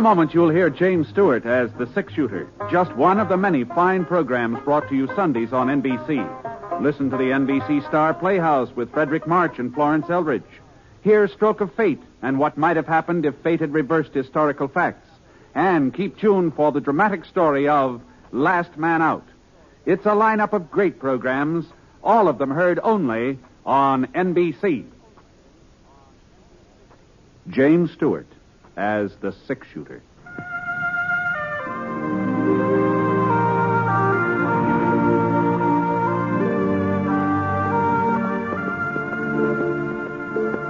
a moment, you'll hear James Stewart as the six-shooter, just one of the many fine programs brought to you Sundays on NBC. Listen to the NBC Star Playhouse with Frederick March and Florence Eldridge. Hear Stroke of Fate and what might have happened if fate had reversed historical facts. And keep tuned for the dramatic story of Last Man Out. It's a lineup of great programs, all of them heard only on NBC. James Stewart as the six-shooter.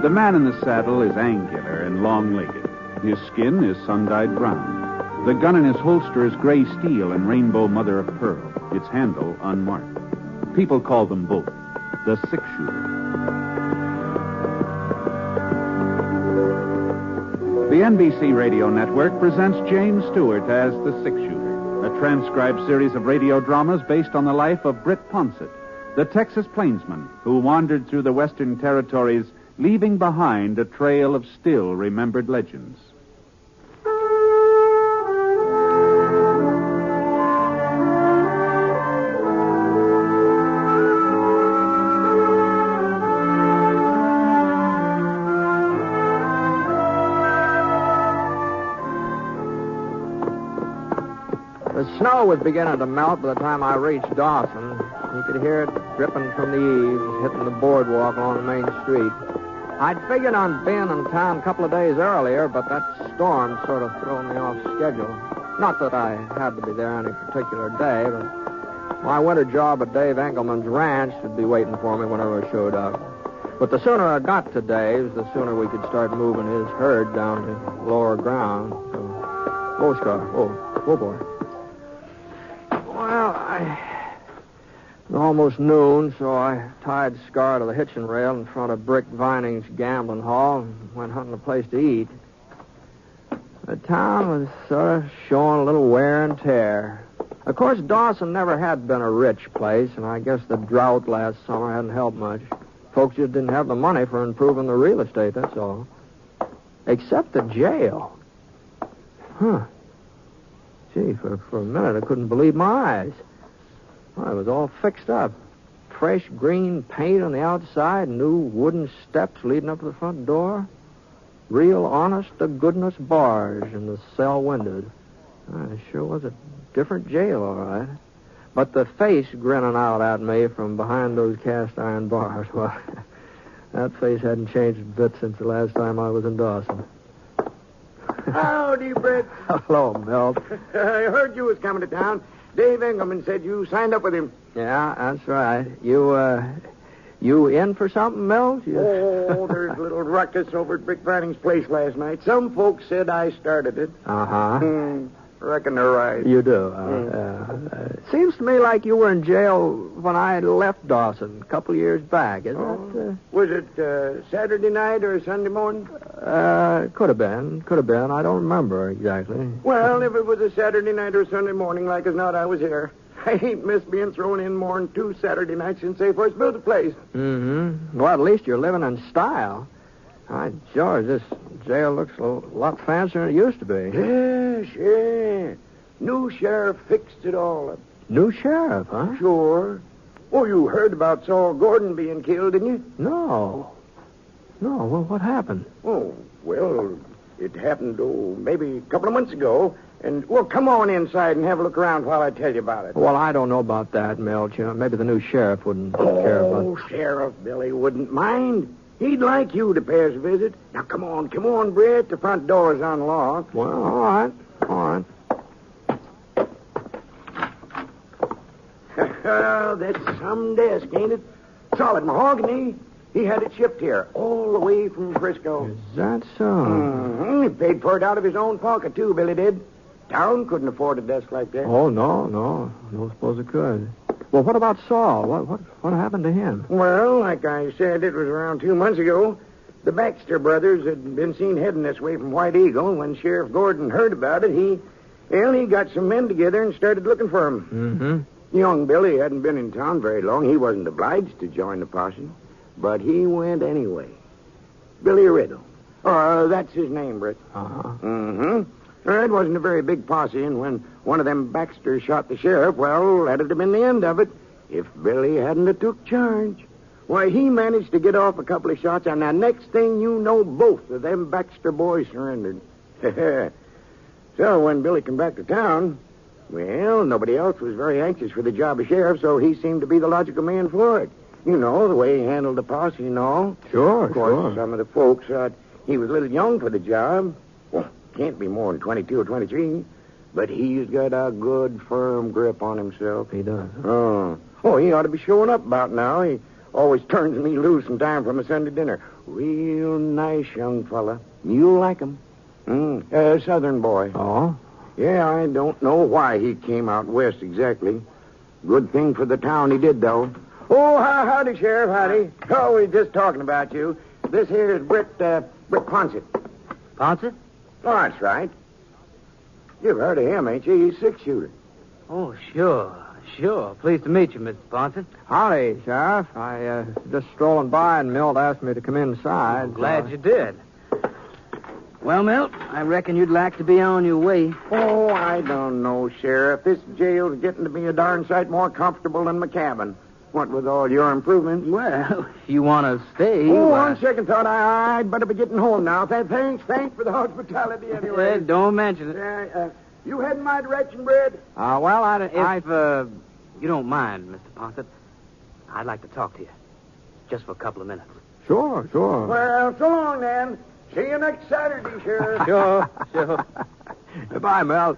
The man in the saddle is angular and long-legged. His skin is sun-dyed brown. The gun in his holster is gray steel and rainbow mother of pearl, its handle unmarked. People call them both the six-shooter. The NBC Radio Network presents James Stewart as the six-shooter, a transcribed series of radio dramas based on the life of Britt Ponsett, the Texas plainsman who wandered through the Western Territories, leaving behind a trail of still-remembered legends. The snow was beginning to melt by the time I reached Dawson. You could hear it dripping from the eaves, hitting the boardwalk along the main street. I'd figured on being in town a couple of days earlier, but that storm sort of threw me off schedule. Not that I had to be there any particular day, but my winter job at Dave Engelman's ranch would be waiting for me whenever I showed up. But the sooner I got to Dave's, the sooner we could start moving his herd down to lower ground. So, Scar. Oh, boy. Well, it was almost noon, so I tied Scar to the hitching rail in front of Brick Vining's gambling hall and went hunting a place to eat. The town was sort of showing a little wear and tear. Of course, Dawson never had been a rich place, and I guess the drought last summer hadn't helped much. Folks just didn't have the money for improving the real estate, that's all. Except the jail. Huh. Gee, for a minute I couldn't believe my eyes. Well, it was all fixed up. Fresh green paint on the outside, new wooden steps leading up to the front door. Real honest-to-goodness bars in the cell windows. It sure was a different jail, all right. But the face grinning out at me from behind those cast-iron bars, well, that face hadn't changed a bit since the last time I was in Dawson. Howdy, Britt. Hello, Milt. I heard you was coming to town. Dave Engelman said you signed up with him. Yeah, that's right. You in for something, Milt? Oh, there's a little ruckus over at Brick Vining's place last night. Some folks said I started it. Uh-huh. Reckon they're right. You do. Seems to me like you were in jail when I left Dawson a couple of years back, isn't it? Was it Saturday night or Sunday morning? Could have been. I don't remember exactly. Well, if it was a Saturday night or Sunday morning, like as not, I was here. I ain't missed being thrown in more than 2 Saturday nights since they first built the place. Mm-hmm. Well, at least you're living in style. George, this jail looks a lot fancier than it used to be. Yes, yeah. New sheriff fixed it all up. New sheriff, huh? Sure. Oh, you heard about Saul Gordon being killed, didn't you? No. Well, what happened? Oh, well, it happened, maybe a couple of months ago. And, well, come on inside and have a look around while I tell you about it. Well, I don't know about that, Milt. You know, maybe the new sheriff wouldn't care about it. Oh, Sheriff Billy wouldn't mind. He'd like you to pay us a visit. Now, come on, Britt. The front door's unlocked. Well, all right. That's some desk, ain't it? Solid mahogany. He had it shipped here, all the way from Frisco. Is that so? Mm-hmm. He paid for it out of his own pocket, too, Billy did. Town couldn't afford a desk like that. Oh, no. I don't suppose it could. Well, what about Saul? What happened to him? Well, like I said, it was around 2 months ago. The Baxter brothers had been seen heading this way from White Eagle. When Sheriff Gordon heard about it, he got some men together and started looking for him. Mm-hmm. Young Billy hadn't been in town very long. He wasn't obliged to join the posse, but he went anyway. Billy Riddle. That's his name, Britt. Uh-huh. Mm-hmm. It wasn't a very big posse, and when one of them Baxters shot the sheriff, well, that'd have been the end of it if Billy hadn't have took charge. Why, he managed to get off a couple of shots, and the next thing you know, both of them Baxter boys surrendered. So when Billy come back to town, well, nobody else was very anxious for the job of sheriff, so he seemed to be the logical man for it. You know, the way he handled the posse and all. Sure, Of course, sure. some of the folks thought he was a little young for the job. Well, can't be more than 22 or 23. But he's got a good, firm grip on himself. He does. Oh, he ought to be showing up about now. He always turns me loose in time for my Sunday dinner. Real nice young fella. You'll like him. Southern boy. Oh? Yeah, I don't know why he came out west exactly. Good thing for the town he did, though. Oh, howdy, Sheriff, howdy. Oh, we're just talking about you. This here is Britt Ponsett. Ponsett? Oh, that's right. You've heard of him, ain't you? He's six-shooter. Oh, sure. Pleased to meet you, Mr. Ponsett. Howdy, Sheriff. I just strolling by, and Milt asked me to come inside. I'm glad you did. Well, Milt, I reckon you'd like to be on your way. Oh, I don't know, Sheriff. This jail's getting to be a darn sight more comfortable than my cabin. What with all your improvements? Well, if you want to stay... On second thought, I'd better be getting home now. Thanks for the hospitality anyway. Don't mention it. You heading my direction, Brad? Well, If you don't mind, Mr. Ponsett, I'd like to talk to you. Just for a couple of minutes. Sure. Well, so long, then. See you next Saturday, Sheriff. Sure. Goodbye, Milt.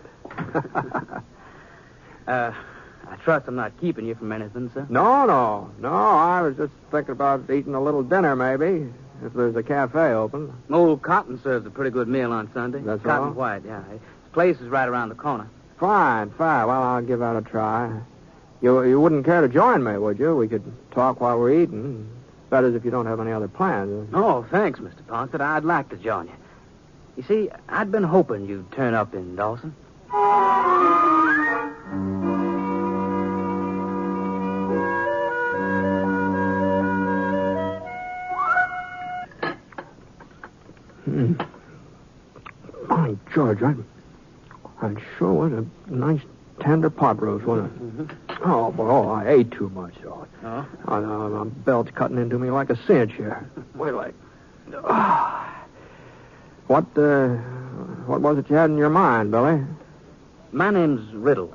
I trust I'm not keeping you from anything, sir. No. I was just thinking about eating a little dinner, maybe, if there's a cafe open. Old Cotton serves a pretty good meal on Sunday. That's Cotton all? White, yeah. His place is right around the corner. Fine. Well, I'll give that a try. You wouldn't care to join me, would you? We could talk while we're eating. That is, if you don't have any other plans. Oh, thanks, Mr. Ponsett. I'd like to join you. You see, I'd been hoping you'd turn up in Dawson. My George, I'd sure was a nice tender pot roast, wasn't it? Mm-hmm. Oh, I ate too much, though. Oh? My belt's cutting into me like a cinch here. Wait till What was it you had in your mind, Billy? My name's Riddle,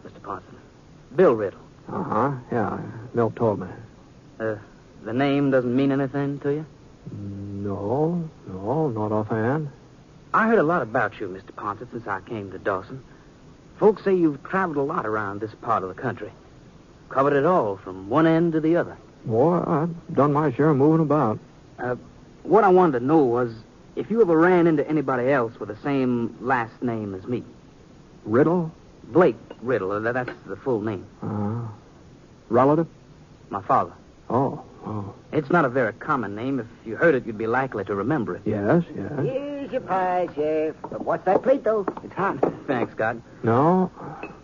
Mr. Ponsett. Bill Riddle. Uh-huh, yeah. Milt told me. The name doesn't mean anything to you? No, not offhand. I heard a lot about you, Mr. Ponsett, since I came to Dawson. Folks say you've traveled a lot around this part of the country. Covered it all, from one end to the other. Boy, I've done my share of moving about. What I wanted to know was if you ever ran into anybody else with the same last name as me. Riddle? Blake Riddle, that's the full name. Relative? My father. Oh. It's not a very common name. If you heard it, you'd be likely to remember it. Yes. Here's your pie, Sheriff. But what's that plate, though? It's hot. Thanks, God. No,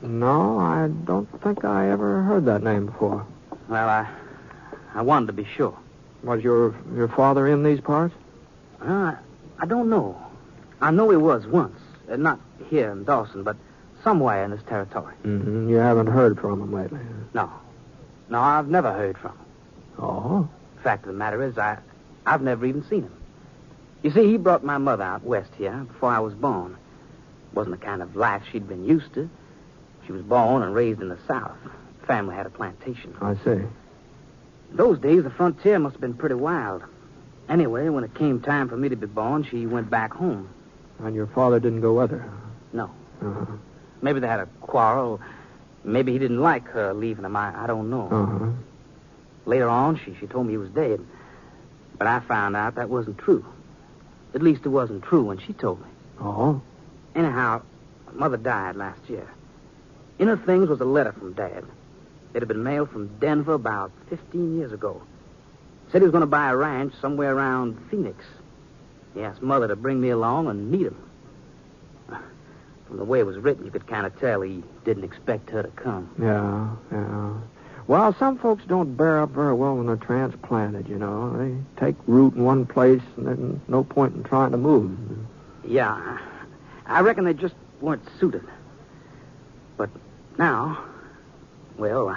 I don't think I ever heard that name before. Well, I wanted to be sure. Was your father in these parts? I don't know. I know he was once. Not here in Dawson, but somewhere in this territory. Mm-hmm. You haven't heard from him lately? No, I've never heard from him. Oh? Fact of the matter is, I've never even seen him. You see, he brought my mother out west here before I was born. Wasn't the kind of life she'd been used to. She was born and raised in the South. Family had a plantation. I see. Those days, the frontier must have been pretty wild. Anyway, when it came time for me to be born, she went back home. And your father didn't go with her? No. Uh-huh. Maybe they had a quarrel. Maybe he didn't like her leaving him. I don't know. Uh-huh. Later on, she told me he was dead. But I found out that wasn't true. At least it wasn't true when she told me. Oh? Anyhow, Mother died last year. In her things was a letter from Dad. It had been mailed from Denver about 15 years ago. Said he was going to buy a ranch somewhere around Phoenix. He asked Mother to bring me along and meet him. From the way it was written, you could kind of tell he didn't expect her to come. Yeah. Well, some folks don't bear up very well when they're transplanted, you know. They take root in one place, and there's no point in trying to move. Yeah, I reckon they just weren't suited. But now, well,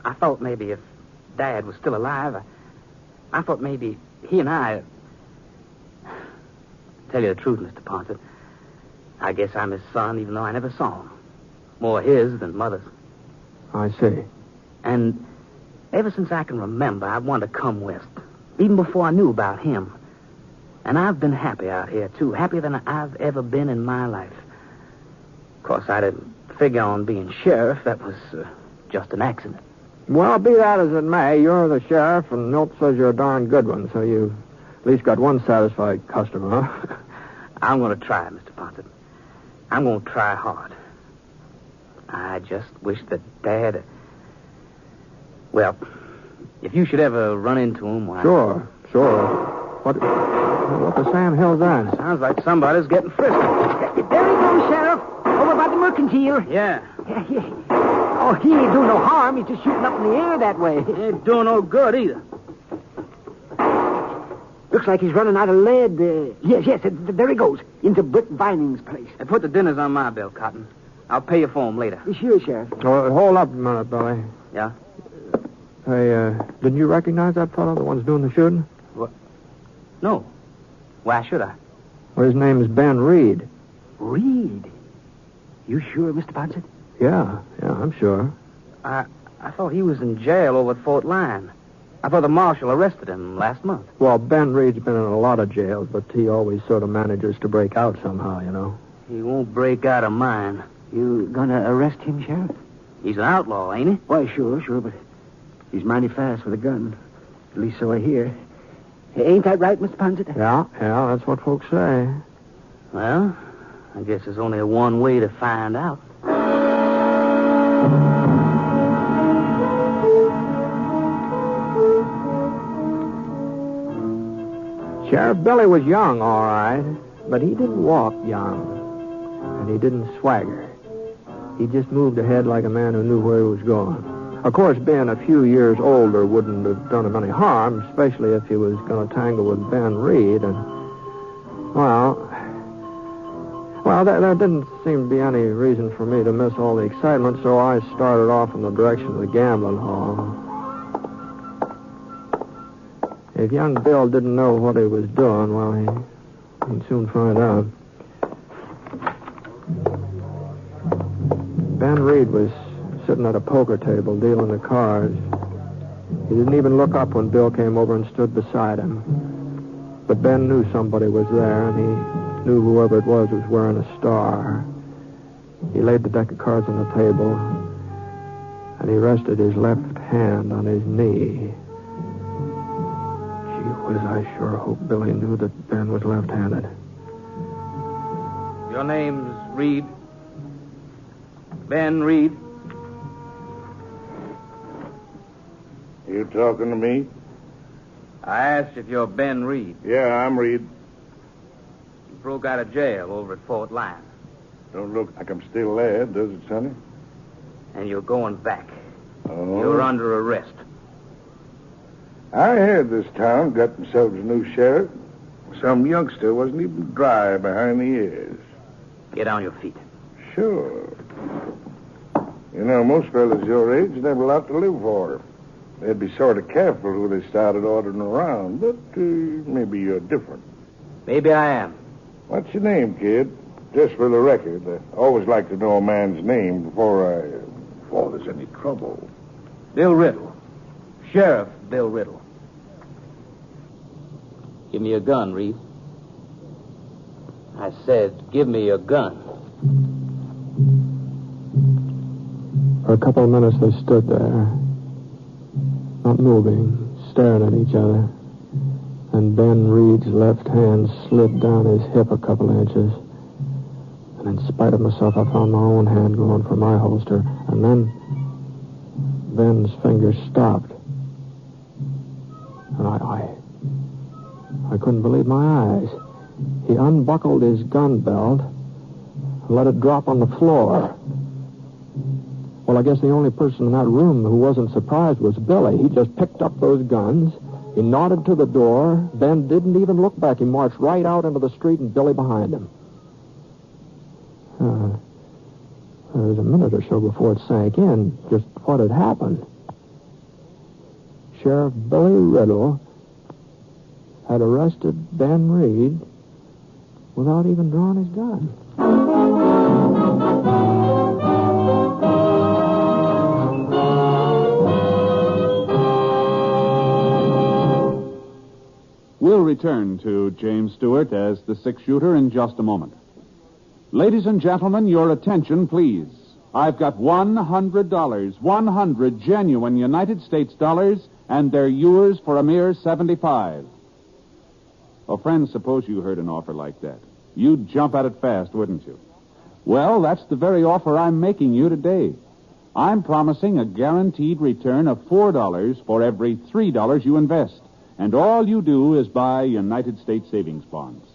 I thought maybe if Dad was still alive, I thought maybe he and I... Tell you the truth, Mr. Ponset, I guess I'm his son, even though I never saw him. More his than Mother's. I see. And ever since I can remember, I've wanted to come west, even before I knew about him. And I've been happy out here, too, happier than I've ever been in my life. Of course, I didn't figure on being sheriff. That was just an accident. Well, be that as it may, you're the sheriff, and Milt says you're a darn good one, so you at least got one satisfied customer, huh? I'm going to try, Mr. Ponset. I'm going to try hard. I just wish that Dad... Well, if you should ever run into him, why... Sure. What the Sam Hill's that? Sounds like somebody's getting frisky. There he goes, Sheriff. Over by the mercantile. Yeah. Oh, he ain't doing no harm. He's just shooting up in the air that way. Ain't doing no good either. Looks like he's running out of lead. Yes, there he goes. Into Brick Vining's place. Hey, put the dinners on my bill, Cotton. I'll pay you for them later. Sure, Sheriff. Oh, hold up a minute, Billy. Yeah? Hey, didn't you recognize that fellow, the one's doing the shooting? What? No. Why should I? Well, his name is Ben Reed. Reed? You sure, Mr. Ponset? Yeah, I'm sure. I thought he was in jail over at Fort Lyon. I thought the marshal arrested him last month. Well, Ben Reed's been in a lot of jails, but he always sort of manages to break out somehow, you know. He won't break out of mine. You gonna arrest him, Sheriff? He's an outlaw, ain't he? Why, sure, but he's mighty fast with a gun. At least so I hear. Ain't that right, Mr. Ponset? Yeah, that's what folks say. Well, I guess there's only one way to find out. Sheriff Billy was young, all right, but he didn't walk young, and he didn't swagger. He just moved ahead like a man who knew where he was going. Of course, being a few years older wouldn't have done him any harm, especially if he was going to tangle with Ben Reed, and, well, there didn't seem to be any reason for me to miss all the excitement, so I started off in the direction of the gambling hall. If young Bill didn't know what he was doing, well, he'd soon find out. Ben Reed was sitting at a poker table dealing the cards. He didn't even look up when Bill came over and stood beside him. But Ben knew somebody was there, and he knew whoever it was wearing a star. He laid the deck of cards on the table, and he rested his left hand on his knee. I sure hope Billy knew that Ben was left-handed. Your name's Reed? Ben Reed? You talking to me? I asked if you're Ben Reed. Yeah, I'm Reed. You broke out of jail over at Fort Lyon. Don't look like I'm still there, does it, Sonny? And you're going back. Oh. You're under arrest. I heard this town got themselves a new sheriff. Some youngster wasn't even dry behind the ears. Get on your feet. Sure. You know, most fellas your age have a lot to live for. They'd be sort of careful who they started ordering around, but maybe you're different. Maybe I am. What's your name, kid? Just for the record, I always like to know a man's name before there's any trouble. Bill Riddle. Sheriff Bill Riddle. Give me your gun, Reed. I said, give me your gun. For a couple of minutes they stood there, not moving, staring at each other. And Ben Reed's left hand slid down his hip a couple of inches. And in spite of myself, I found my own hand going for my holster. And then Ben's fingers stopped. And I couldn't believe my eyes. He unbuckled his gun belt and let it drop on the floor. Well, I guess the only person in that room who wasn't surprised was Billy. He just picked up those guns. He nodded to the door. Ben didn't even look back. He marched right out into the street and Billy behind him. minute or so before it sank in just what had happened. Sheriff Billy Riddle had arrested Ben Reed without even drawing his gun. We'll return to James Stewart as the six-shooter in just a moment. Ladies and gentlemen, your attention, please. I've got $100, 100 genuine United States dollars, and they're yours for a mere 75. Oh, friends, suppose you heard an offer like that. You'd jump at it fast, wouldn't you? Well, that's the very offer I'm making you today. I'm promising a guaranteed return of $4 for every $3 you invest. And all you do is buy United States savings bonds.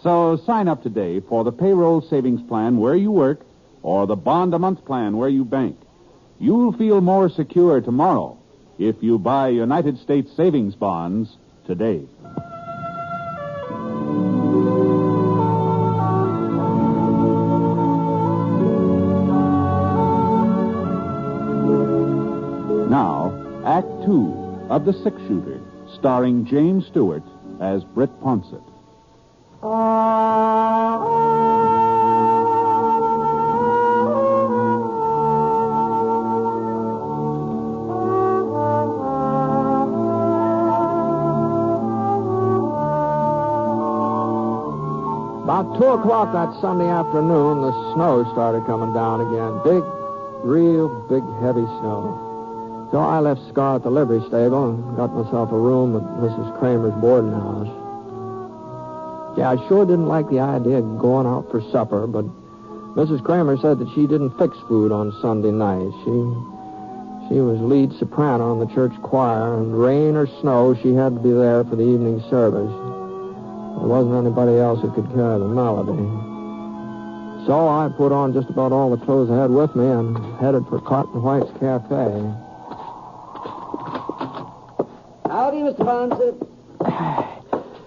So sign up today for the payroll savings plan where you work or the bond-a-month plan where you bank. You'll feel more secure tomorrow if you buy United States savings bonds today. Now, Act 2 of The Six-Shooter, starring James Stewart as Britt Ponsett. About 2 o'clock that Sunday afternoon, the snow started coming down again. Big, real big, heavy snow. So I left Scar at the livery stable and got myself a room at Mrs. Kramer's boarding house. Yeah, I sure didn't like the idea of going out for supper, but Mrs. Kramer said that she didn't fix food on Sunday nights. She was lead soprano in the church choir, and rain or snow, she had to be there for the evening service. There wasn't anybody else who could carry the melody. So I put on just about all the clothes I had with me and headed for Cotton White's Cafe. Howdy, Mr. Ponsett.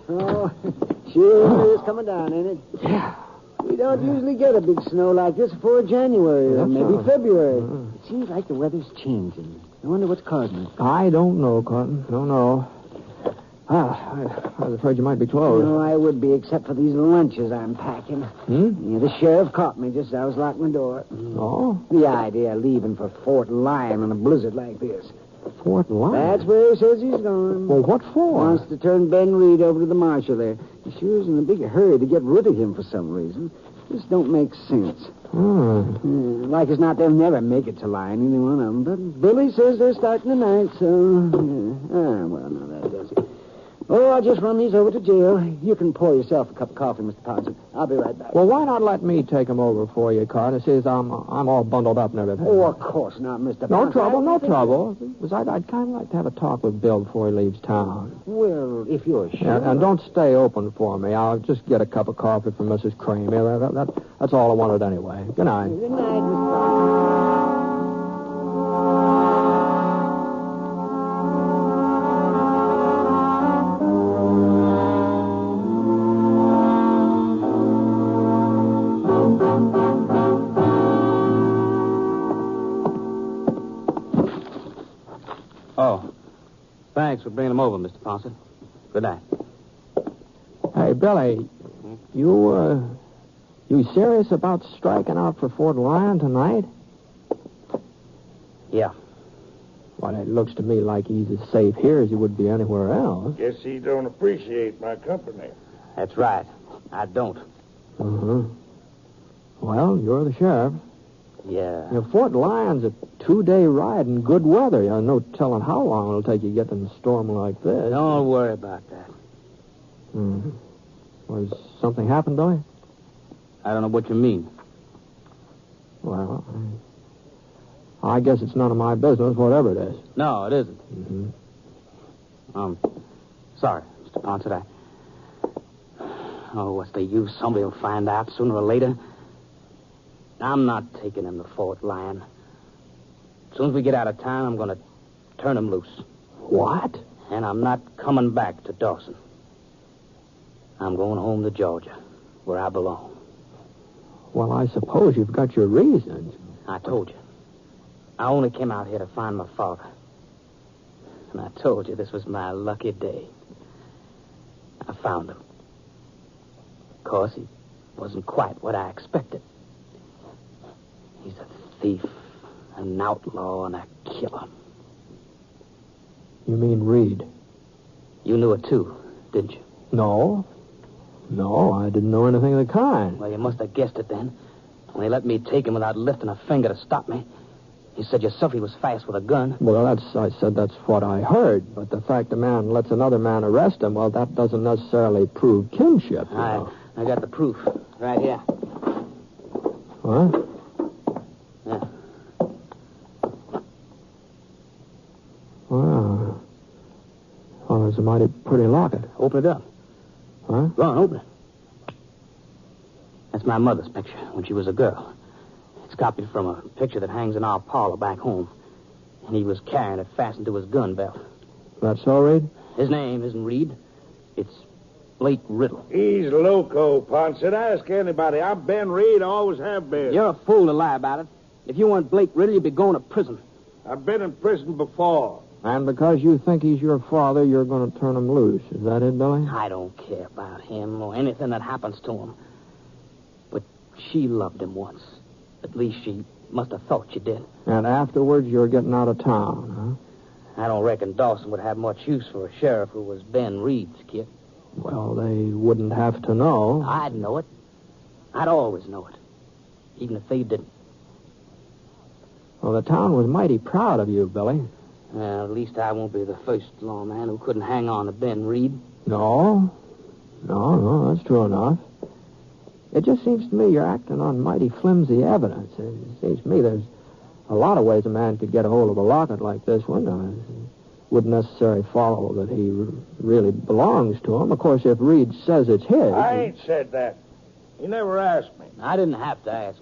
Oh, sure is coming down, ain't it? Yeah. We don't usually get a big snow like this before January or That's maybe right. February. It seems like the weather's changing. I wonder what's causing it. I don't know, Cotton. Don't know. I was afraid you might be closed. No, I would be, except for these lunches I'm packing. Yeah, the sheriff caught me just as I was locking my door. Oh? The idea of leaving for Fort Lyon in a blizzard like this. Fort Lyon? That's where he says he's going. Well, what for? Wants to turn Ben Reed over to the marshal there. He sure is in a big hurry to get rid of him for some reason. This don't make sense. Like as not, they'll never make it to Lyon, either one of them. But Billy says they're starting tonight, so... well, no, that does it. Oh, I'll just run these over to jail. You can pour yourself a cup of coffee, Mr. Ponsett. I'll be right back. Well, why not let me take them over for you, Cotton? It says I'm all bundled up and everything. Oh, of course not, Mr. No Ponsett. trouble, no trouble. Because I'd kind of like to have a talk with Bill before he leaves town. Well, if you're sure. And don't stay open for me. I'll just get a cup of coffee from Mrs. Kramer. That's all I wanted anyway. Good night. Good night, Mr. Ponsett. Oh, thanks for bringing them over, Mr. Ponsett. Good night. Hey, Billy, you serious about striking out for Fort Lyon tonight? Yeah. Well, it looks to me like he's as safe here as he would be anywhere else. Guess he don't appreciate my company. That's right. I don't. Uh-huh. Well, you're the sheriff. Yeah. You know, Fort Lyon's a 2-day ride in good weather. There's no telling how long it'll take you to get in a storm like this. Don't worry about that. Mm-hmm. Was something happened, Billy? I don't know what you mean. Well, I guess it's none of my business, whatever it is. No, it isn't. Mm-hmm. Sorry, Mr. Ponsett. Oh, what's the use? Somebody will find out sooner or later. I'm not taking him to Fort Lyon. As soon as we get out of town, I'm going to turn him loose. What? And I'm not coming back to Dawson. I'm going home to Georgia, where I belong. Well, I suppose you've got your reasons. I told you. I only came out here to find my father. And I told you this was my lucky day. I found him. Of course, he wasn't quite what I expected. He's a thief, an outlaw, and a killer. You mean Reed? You knew it, too, didn't you? No, I didn't know anything of the kind. Well, you must have guessed it then. When he let me take him without lifting a finger to stop me. You said yourself he was fast with a gun. Well, I said that's what I heard. But the fact a man lets another man arrest him, well, that doesn't necessarily prove kinship. I got the proof right here. What? Yeah. Well, it's a mighty pretty locket. Open it up. Huh? Go on, open it. That's my mother's picture when she was a girl. It's copied from a picture that hangs in our parlor back home. And he was carrying it fastened to his gun belt. That's so, Reed? His name isn't Reed. It's Blake Riddle. He's loco, Ponset. Ask anybody. I'm Ben Reed. I always have been. You're a fool to lie about it. If you weren't Blake Riddle, you'd be going to prison. I've been in prison before. And because you think he's your father, you're going to turn him loose. Is that it, Billy? I don't care about him or anything that happens to him. But she loved him once. At least she must have thought she did. And afterwards, you're getting out of town, huh? I don't reckon Dawson would have much use for a sheriff who was Ben Reed's kid. Well, they wouldn't have to know. I'd know it. I'd always know it. Even if they didn't. Well, the town was mighty proud of you, Billy. Well, at least I won't be the first lawman who couldn't hang on to Ben Reed. No, that's true enough. It just seems to me you're acting on mighty flimsy evidence. It seems to me there's a lot of ways a man could get a hold of a locket like this one. It wouldn't necessarily follow that he really belongs to him. Of course, if Reed says it's his... I ain't said that. He never asked me. I didn't have to ask.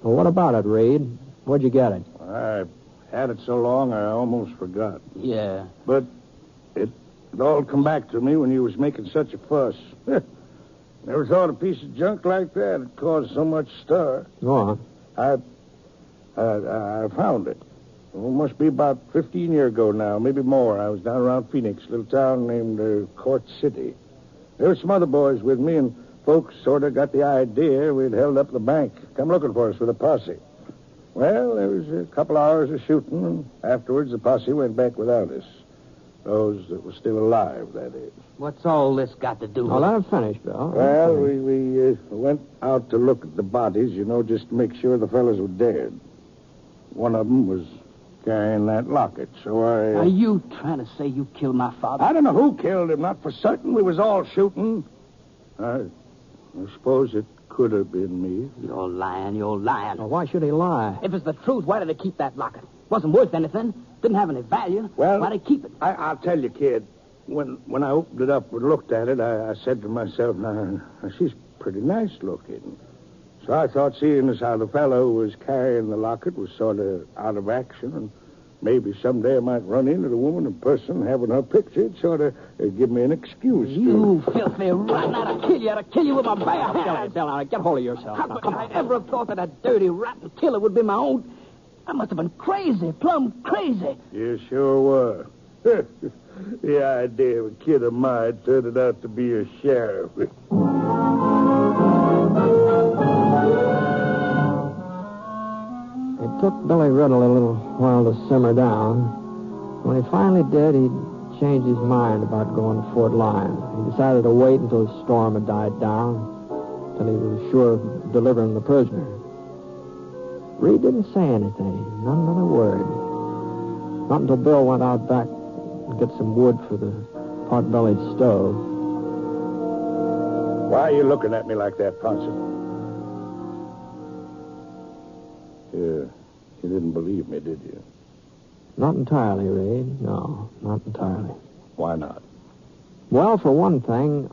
Well, what about it, Reed? Where'd you get it? I had it so long I almost forgot. Yeah. But it all come back to me when you was making such a fuss. Never thought a piece of junk like that would cause so much stir. Go on. I found it. Well, it must be about 15 years ago now, maybe more. I was down around Phoenix, a little town named Court City. There were some other boys with me, and folks sort of got the idea we'd held up the bank, come looking for us with a posse. Well, there was a couple hours of shooting, and afterwards the posse went back without us. Those that were still alive, that is. What's all this got to do with Well, let him finish, Bill. Well, we went out to look at the bodies, just to make sure the fellas were dead. One of them was carrying that locket, so Are you trying to say you killed my father? I don't know who killed him, not for certain. We was all shooting. I suppose it could have been me. You're lying. Well, why should he lie? If it's the truth, why did they keep that locket? Wasn't worth anything. Didn't have any value. Well, why'd they keep it? I'll tell you, kid. When I opened it up and looked at it, I said to myself, now, she's pretty nice looking. So I thought, seeing as how the fellow who was carrying the locket was sort of out of action, and maybe someday I might run into the woman in person having her picture, it'd sort of give me an excuse. You filthy rotten. I'd kill you with my bare hands. Now, get hold of yourself. How could I ever have thought that a dirty, rotten killer would be my own? I must have been crazy, plumb crazy. You sure were. The idea of a kid of mine turning out to be a sheriff. It took Billy Riddle a little while to simmer down. When he finally did, he changed his mind about going to Fort Lyon. He decided to wait until the storm had died down, till he was sure of delivering the prisoner. Reed didn't say anything, not another word. Not until Bill went out back to get some wood for the pot-bellied stove. Why are you looking at me like that, Ponson? You didn't believe me, did you? Not entirely, Reed. No, not entirely. Why not? Well, for one thing,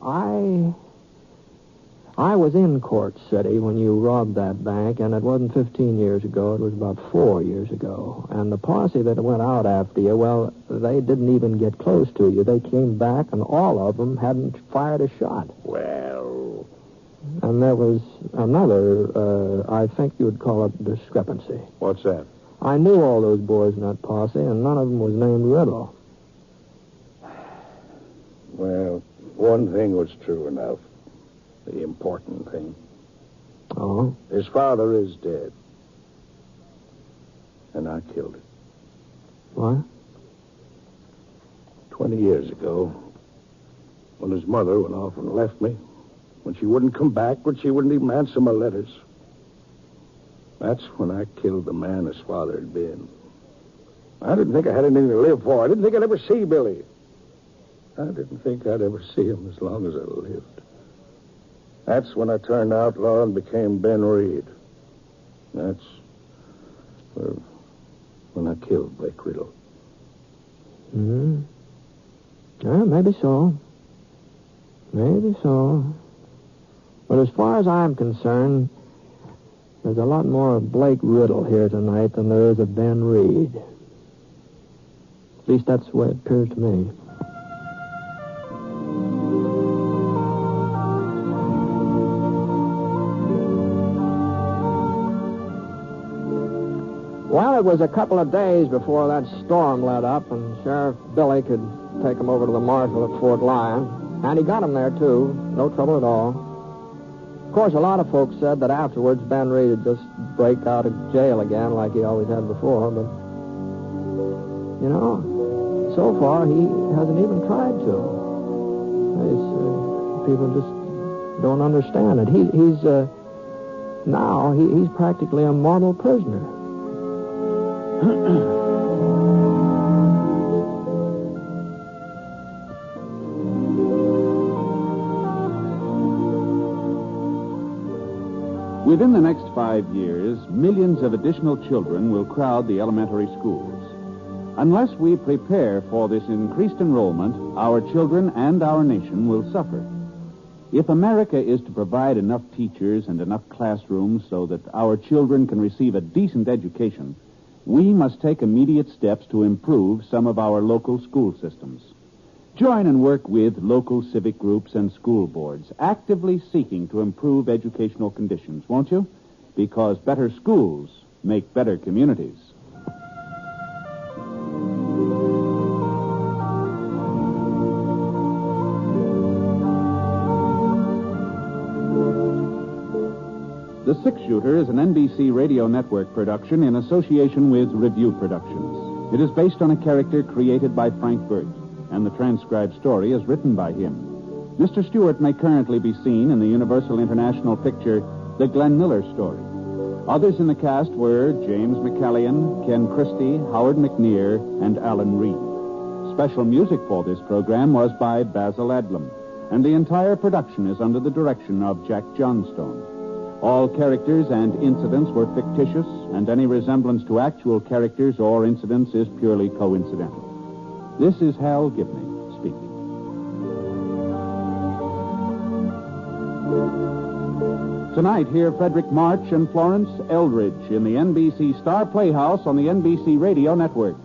I was in Court City when you robbed that bank, and it wasn't 15 years ago. It was about 4 years ago. And the posse that went out after you, well, they didn't even get close to you. They came back, and all of them hadn't fired a shot. Well... And there was another, I think you would call it discrepancy. What's that? I knew all those boys in that posse, and none of them was named Riddle. Well, one thing was true enough. The important thing. Oh? His father is dead. And I killed him. What? 20 years ago, when his mother went off and left me, when she wouldn't come back, when she wouldn't even answer my letters, that's when I killed the man his father had been. I didn't think I had anything to live for. I didn't think I'd ever see Billy. I didn't think I'd ever see him as long as I lived. That's when I turned outlaw and became Ben Reed. That's when I killed Blake Riddle. Hmm. Yeah, maybe so. Maybe so. But as far as I'm concerned, there's a lot more of Blake Riddle here tonight than there is of Ben Reed. At least that's the way it appears to me. Well, it was a couple of days before that storm let up, and Sheriff Billy could take him over to the marshal at Fort Lyon. And he got him there, too. No trouble at all. Of course, a lot of folks said that afterwards Ben Reed would just break out of jail again like he always had before, but, you know, so far he hasn't even tried to. People just don't understand it. He's practically a model prisoner. Within the next 5 years, millions of additional children will crowd the elementary schools. Unless we prepare for this increased enrollment, our children and our nation will suffer. If America is to provide enough teachers and enough classrooms so that our children can receive a decent education, we must take immediate steps to improve some of our local school systems. Join and work with local civic groups and school boards, actively seeking to improve educational conditions, won't you? Because better schools make better communities. The Six Shooter is an NBC Radio Network production in association with Review Productions. It is based on a character created by Frank Burt, and the transcribed story is written by him. Mr. Stewart may currently be seen in the Universal International picture, The Glenn Miller Story. Others in the cast were James McCallion, Ken Christie, Howard McNear, and Alan Reed. Special music for this program was by Basil Adlam, and the entire production is under the direction of Jack Johnstone. All characters and incidents were fictitious, and any resemblance to actual characters or incidents is purely coincidental. This is Hal Gibney speaking. Tonight, hear Frederick March and Florence Eldridge in the NBC Star Playhouse on the NBC Radio Network.